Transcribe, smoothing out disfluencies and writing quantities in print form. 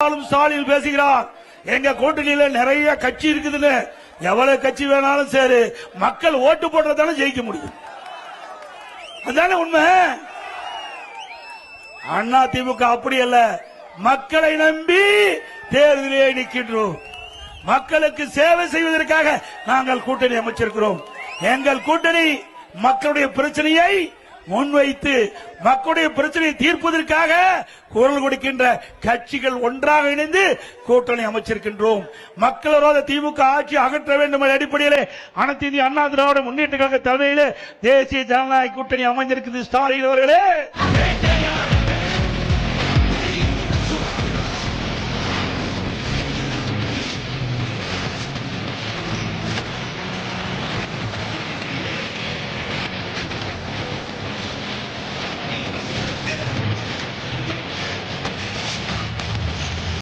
பார்த்தாலும் ஸ்டாலின் பேசுகிறார், எங்க கூட்டணியில நிறைய கட்சி இருக்குதுன்னு. எவ்வளவு கட்சி வேணாலும் சரி, மக்கள் ஓட்டு போடுறதால ஜெயிக்க முடியும். அதான உண்மை. அண்ணா திமுக அப்படி அல்ல, மக்களை நம்பி தேர்தலிலே நிற்கின்றோம். மக்களுக்கு சேவை செய்வதற்காக நாங்கள் கூட்டணி அமைச்சிருக்கிறோம். எங்கள் கூட்டணி மக்களுடைய பிரச்சனையை முன்வைத்து மக்களுடைய பிரச்சனையை தீர்ப்பதற்காக குரல் கொடுக்கின்ற கட்சிகள் ஒன்றாக இணைந்து கூட்டணி அமைச்சிருக்கின்றோம். மக்களோட திமுக ஆட்சி அகற்ற வேண்டும் என்ற அடிப்படையில் அனைத்து இந்திய அண்ணா திராவிட முன்னேற்ற கழக தலைமையில் தேசிய ஜனநாயக கூட்டணி அமைந்திருக்கிறது. ஸ்டாலின் அவர்களே